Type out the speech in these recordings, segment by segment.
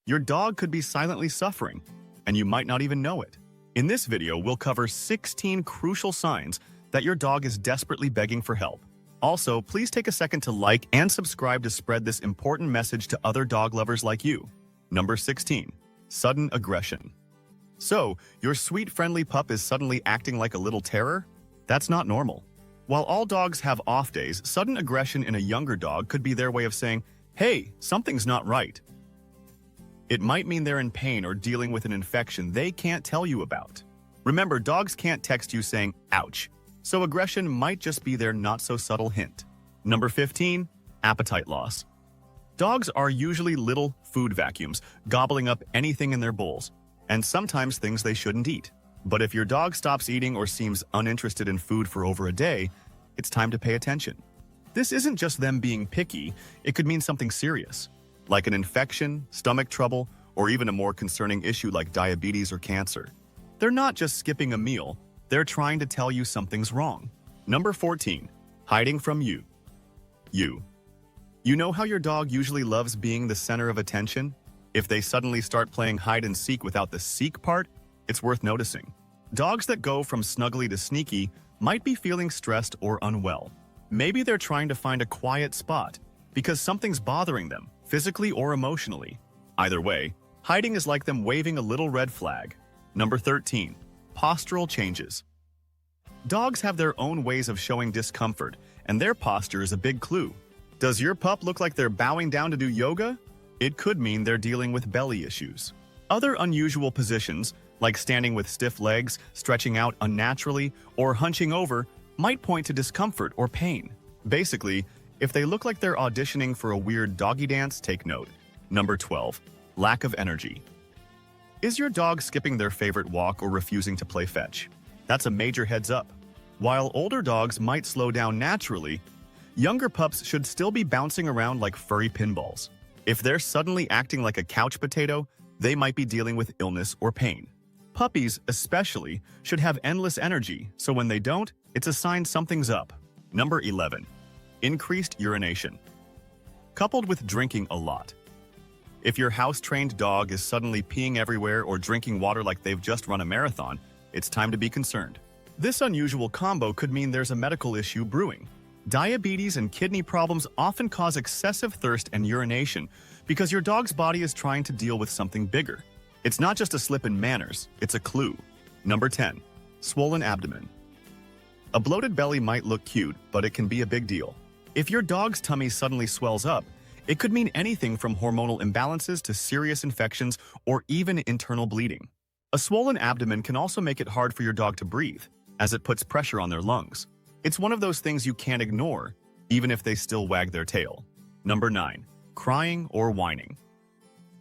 Your dog could be silently suffering, and you might not even know it. In this video, we'll cover 16 crucial signs that your dog is desperately begging for help. Also, please take a second to like and subscribe to spread this important message to other dog lovers like you. Number 16. Sudden aggression. So, your sweet friendly pup is suddenly acting like a little terror? That's not normal. While all dogs have off days, sudden aggression in a younger dog could be their way of saying, "Hey, something's not right." It might mean they're in pain or dealing with an infection they can't tell you about. Remember, dogs can't text you saying, "Ouch," so aggression might just be their not-so-subtle hint. Number 15. Appetite loss. Dogs are usually little food vacuums, gobbling up anything in their bowls, and sometimes things they shouldn't eat. But if your dog stops eating or seems uninterested in food for over a day, it's time to pay attention. This isn't just them being picky, it could mean something serious, like an infection, stomach trouble, or even a more concerning issue like diabetes or cancer. They're not just skipping a meal, they're trying to tell you something's wrong. Number 14. Hiding from you. You know how your dog usually loves being the center of attention? If they suddenly start playing hide and seek without the seek part, it's worth noticing. Dogs that go from snuggly to sneaky might be feeling stressed or unwell. Maybe they're trying to find a quiet spot because something's bothering them, physically or emotionally. Either way, hiding is like them waving a little red flag. Number 13. Postural changes. Dogs have their own ways of showing discomfort, and their posture is a big clue. Does your pup look like they're bowing down to do yoga? It could mean they're dealing with belly issues. Other unusual positions, like standing with stiff legs, stretching out unnaturally, or hunching over, might point to discomfort or pain. Basically, if they look like they're auditioning for a weird doggy dance, take note. Number 12. Lack of energy. Is your dog skipping their favorite walk or refusing to play fetch? That's a major heads up. While older dogs might slow down naturally, younger pups should still be bouncing around like furry pinballs. If they're suddenly acting like a couch potato, they might be dealing with illness or pain. Puppies, especially, should have endless energy, so when they don't, it's a sign something's up. Number 11. Increased urination. Coupled with drinking a lot. If your house-trained dog is suddenly peeing everywhere or drinking water like they've just run a marathon, it's time to be concerned. This unusual combo could mean there's a medical issue brewing. Diabetes and kidney problems often cause excessive thirst and urination because your dog's body is trying to deal with something bigger. It's not just a slip in manners, it's a clue. Number 10. Swollen abdomen. A bloated belly might look cute, but it can be a big deal. If your dog's tummy suddenly swells up, it could mean anything from hormonal imbalances to serious infections or even internal bleeding. A swollen abdomen can also make it hard for your dog to breathe, as it puts pressure on their lungs. It's one of those things you can't ignore, even if they still wag their tail. Number 9. Crying or whining.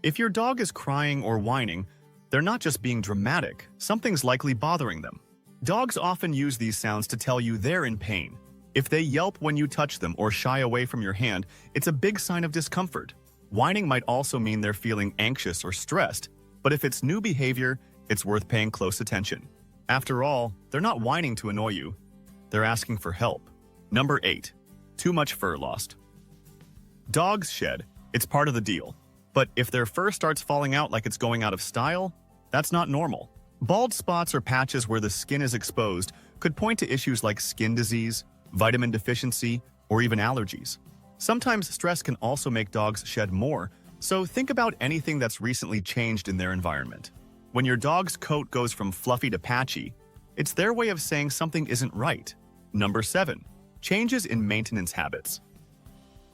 If your dog is crying or whining, they're not just being dramatic, something's likely bothering them. Dogs often use these sounds to tell you they're in pain. If they yelp when you touch them or shy away from your hand, it's a big sign of discomfort. Whining might also mean they're feeling anxious or stressed, but if it's new behavior, it's worth paying close attention. After all, they're not whining to annoy you. They're asking for help. Number 8. Too much fur lost. Dogs shed. It's part of the deal. But if their fur starts falling out like it's going out of style, that's not normal. Bald spots or patches where the skin is exposed could point to issues like skin disease, vitamin deficiency, or even allergies. Sometimes stress can also make dogs shed more, so think about anything that's recently changed in their environment. When your dog's coat goes from fluffy to patchy, it's their way of saying something isn't right. Number 7. Changes in maintenance habits.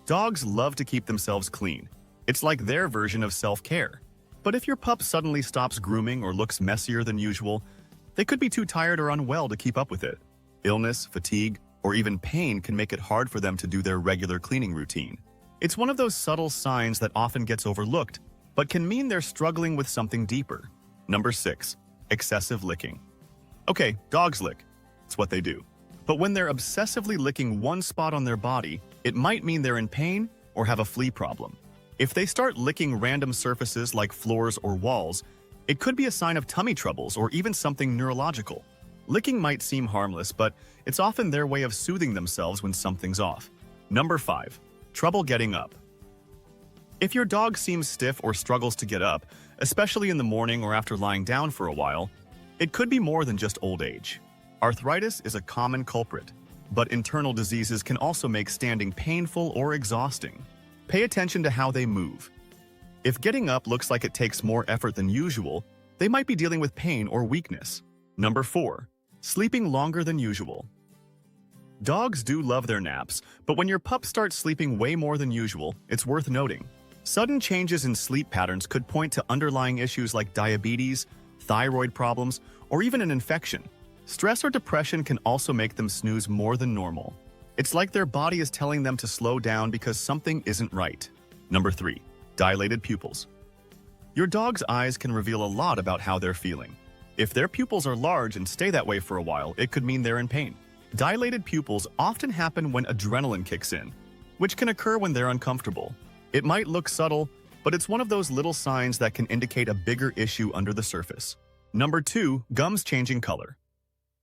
Dogs love to keep themselves clean. It's like their version of self-care. But if your pup suddenly stops grooming or looks messier than usual, they could be too tired or unwell to keep up with it. Illness, fatigue, or even pain can make it hard for them to do their regular cleaning routine. It's one of those subtle signs that often gets overlooked, but can mean they're struggling with something deeper. Number 6. Excessive licking. Okay, dogs lick. It's what they do. But when they're obsessively licking one spot on their body, it might mean they're in pain or have a flea problem. If they start licking random surfaces like floors or walls, it could be a sign of tummy troubles or even something neurological. Licking might seem harmless, but it's often their way of soothing themselves when something's off. Number 5. Trouble getting up. If your dog seems stiff or struggles to get up, especially in the morning or after lying down for a while, it could be more than just old age. Arthritis is a common culprit, but internal diseases can also make standing painful or exhausting. Pay attention to how they move. If getting up looks like it takes more effort than usual, they might be dealing with pain or weakness. Number 4. Sleeping longer than usual. Dogs do love their naps, but when your pup starts sleeping way more than usual, it's worth noting. Sudden changes in sleep patterns could point to underlying issues like diabetes, thyroid problems, or even an infection. Stress or depression can also make them snooze more than normal. It's like their body is telling them to slow down because something isn't right. Number 3. Dilated pupils. Your dog's eyes can reveal a lot about how they're feeling. If their pupils are large and stay that way for a while, it could mean they're in pain. Dilated pupils often happen when adrenaline kicks in, which can occur when they're uncomfortable. It might look subtle, but it's one of those little signs that can indicate a bigger issue under the surface. Number 2. Gums changing color.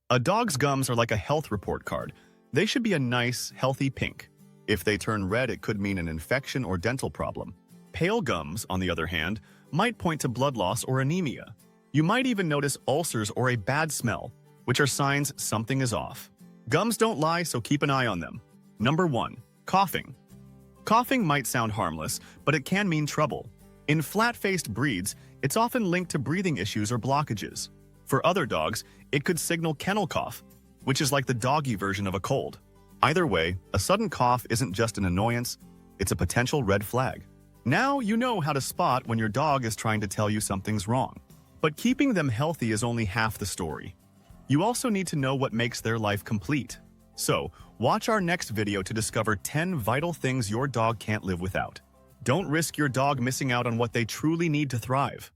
A dog's gums are like a health report card. They should be a nice, healthy pink. If they turn red, it could mean an infection or dental problem. Pale gums, on the other hand, might point to blood loss or anemia. You might even notice ulcers or a bad smell, which are signs something is off. Gums don't lie, so keep an eye on them. Number 1. Coughing. Coughing might sound harmless, but it can mean trouble. In flat-faced breeds, it's often linked to breathing issues or blockages. For other dogs, it could signal kennel cough, which is like the doggy version of a cold. Either way, a sudden cough isn't just an annoyance, it's a potential red flag. Now you know how to spot when your dog is trying to tell you something's wrong. But keeping them healthy is only half the story. You also need to know what makes their life complete. So, watch our next video to discover 10 vital things your dog can't live without. Don't risk your dog missing out on what they truly need to thrive.